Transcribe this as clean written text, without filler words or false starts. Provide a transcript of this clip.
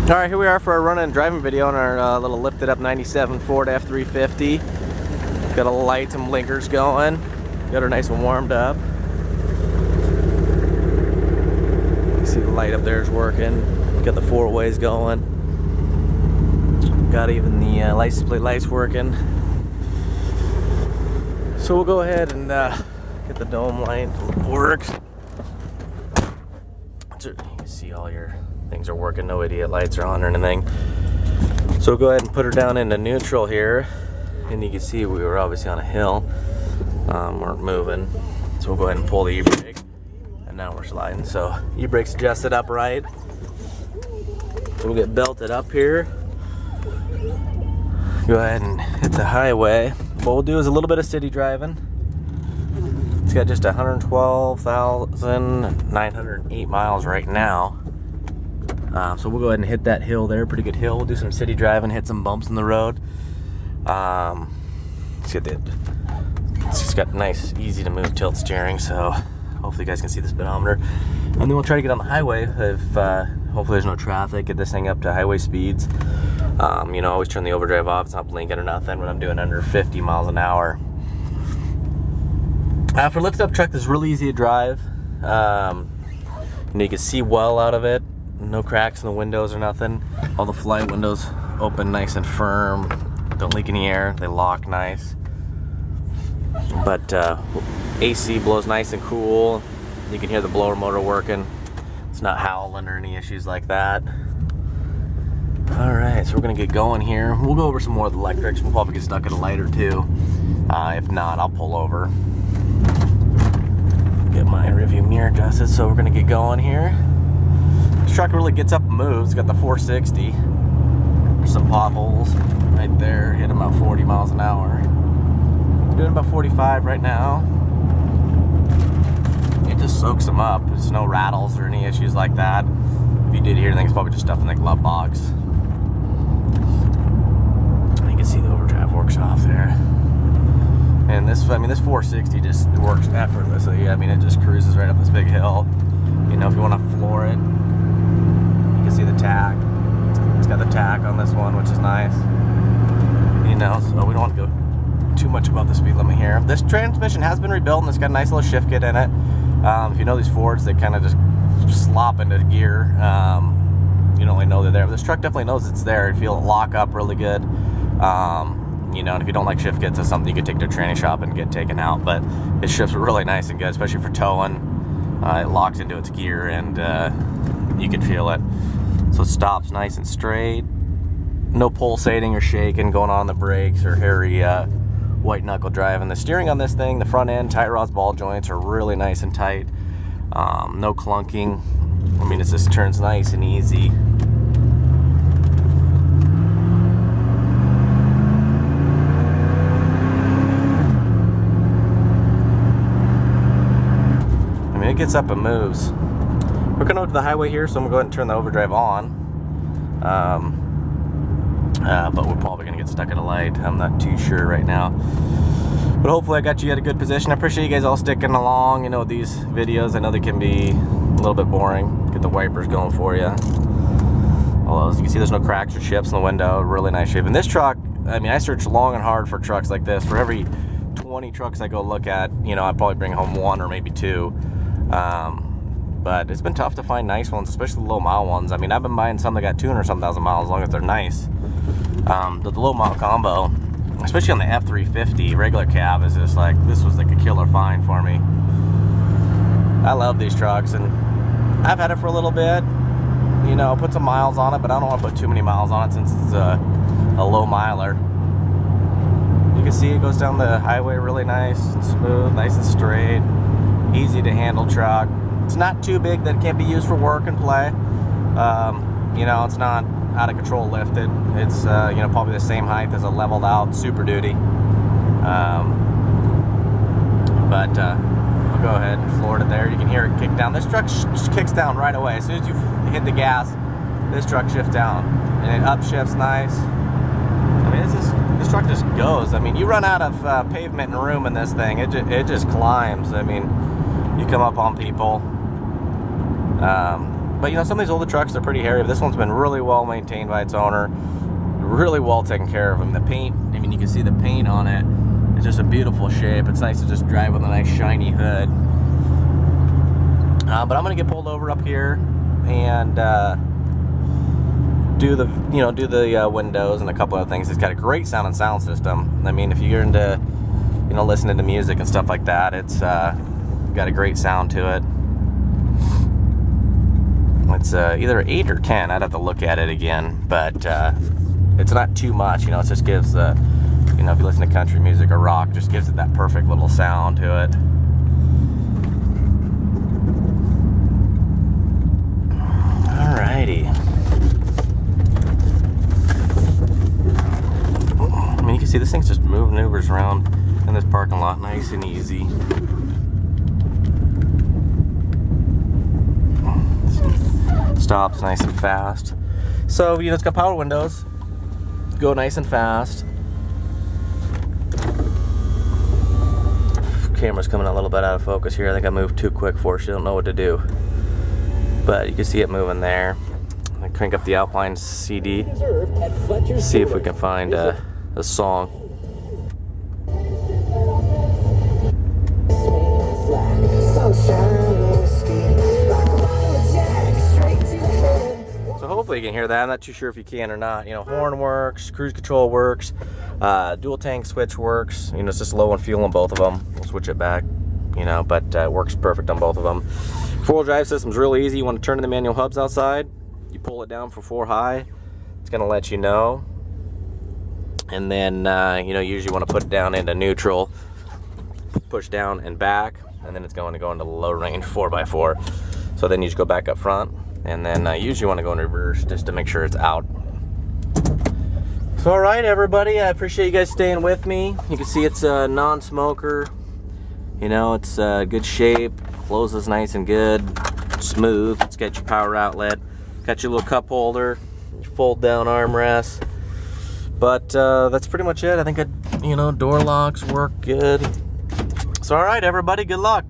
Alright, here we are for our run and driving video on our little lifted up 97 Ford F350. Got a lights and blinkers going. Got her nice and warmed up. You see the light up there is working. Got the four ways going. Got even the license plate lights working. So we'll go ahead and get the dome light works. So you can see all your things are working, no idiot lights are on or anything. So we'll go ahead and put her down into neutral here, and you can see we were obviously on a hill, weren't moving. So we'll go ahead and pull the e-brake, and now we're sliding. So e-brake's adjusted upright. So we'll get belted up here. Go ahead and hit the highway. What we'll do is a little bit of city driving. It's got just 112,908 miles right now. So we'll go ahead and hit that hill there, pretty good hill. We'll do some city driving, hit some bumps in the road. It's got nice, easy to move tilt steering, so hopefully you guys can see the speedometer. And then we'll try to get on the highway if hopefully there's no traffic, get this thing up to highway speeds. You know, always turn the overdrive off, it's not blinking or nothing when I'm doing under 50 miles an hour. For a lift up truck, this is really easy to drive. You know, you can see well out of it. No cracks in the windows or nothing. All the flight windows open nice and firm. Don't leak any air. They lock nice. But AC blows nice and cool. You can hear the blower motor working. It's not howling or any issues like that. Alright, so we're going to get going here. We'll go over some more of the electrics. We'll probably get stuck at a light or two. If not, I'll pull over. Get my rearview mirror adjusted, so we're going to get going here. This truck really gets up and moves. It's got the 460. There's some potholes right there. Hit about 40 miles an hour. Doing about 45 right now. It just soaks them up. There's no rattles or any issues like that. If you did hear anything, it's probably just stuff in the glove box. You can see the overdrive works off there. And this 460 just works effortlessly. I mean, it just cruises right up this big hill. You know, if you want to floor it, you can see the tack. It's got the tack on this one, which is nice. You know, so we don't want to go too much above the speed limit here. This transmission has been rebuilt, and it's got a nice little shift kit in it. If you know these Fords, they kind of just slop into gear. You don't really know they're there. But this truck definitely knows it's there. You feel it lock up really good. You know, and if you don't like shift kits, it's something you could take to a tranny shop and get taken out. But it shifts really nice and good, especially for towing. It locks into its gear, and you can feel it. So it stops nice and straight. No pulsating or shaking going on the brakes or hairy white knuckle driving. The steering on this thing, the front end, tie rods, ball joints are really nice and tight. No clunking. I mean, it just turns nice and easy. It gets up and moves. We're going over to the highway here, so I'm going to go ahead and turn the overdrive on. But we're probably going to get stuck at a light. I'm not too sure right now. But hopefully I got you at a good position. I appreciate you guys all sticking along. You know, these videos, I know they can be a little bit boring. Get the wipers going for you. Although, as you can see, there's no cracks or chips in the window. Really nice shape. And this truck, I mean, I search long and hard for trucks like this. For every 20 trucks I go look at, you know, I'd probably bring home one or maybe two. But it's been tough to find nice ones, especially the low mile ones. I mean, I've been buying some that got 200 some thousand miles as long as they're nice. The low mile combo, especially on the F350 regular cab, is just like, this was like a killer find for me. I love these trucks, and I've had it for a little bit. You know, put some miles on it, but I don't want to put too many miles on it since it's a low miler. You can see it goes down the highway really nice and smooth, nice and straight. Easy to handle truck. It's not too big that it can't be used for work and play. You know, it's not out of control lifted. It's you know, probably the same height as a leveled out Super Duty. But we'll go ahead and floor it there. You can hear it kick down. This truck kicks down right away. As soon as you hit the gas, this truck shifts down, and it upshifts nice. I mean, this truck just goes. I mean, you run out of pavement and room in this thing. It just climbs. I mean, you come up on people. But you know, some of these older trucks are pretty hairy. This one's been really well maintained by its owner, really well taken care of. And the paint, I mean, you can see the paint on it. It's just a beautiful shape. It's nice to just drive with a nice shiny hood. But I'm gonna get pulled over up here and do the windows and a couple other things. It's got a great sound system. I mean, if you're into listening to music and stuff like that, it's got a great sound to it. It's either 8 or 10. I'd have to look at it again, but it's not too much. It just gives if you listen to country music or rock, just gives it that perfect little sound to it. Alrighty. I mean, you can see this thing's just maneuvers around in this parking lot nice and easy. Stops nice and fast. So, it's got power windows. Go nice and fast. Camera's coming a little bit out of focus here. I think I moved too quick for she don't know what to do. But you can see it moving there. I crank up the Alpine CD. See if we can find a song. So hopefully you can hear that. I'm not too sure if you can or not. Horn works, cruise control works, dual tank switch works. It's just low on fuel on both of them. We'll switch it back, but it works perfect on both of them. Four-wheel drive system's really easy. You want to turn the manual hubs outside, you pull it down for 4 high. It's going to let you know. And then, you usually want to put it down into neutral, push down and back, and then it's going to go into the low range 4x4. So then you just go back up front, and then you usually want to go in reverse just to make sure it's out. So, all right, everybody, I appreciate you guys staying with me. You can see it's a non-smoker. It's good shape, closes nice and good, smooth. It's got your power outlet, got your little cup holder, your fold down armrest. But that's pretty much it. I think door locks work good. So all right, everybody, good luck.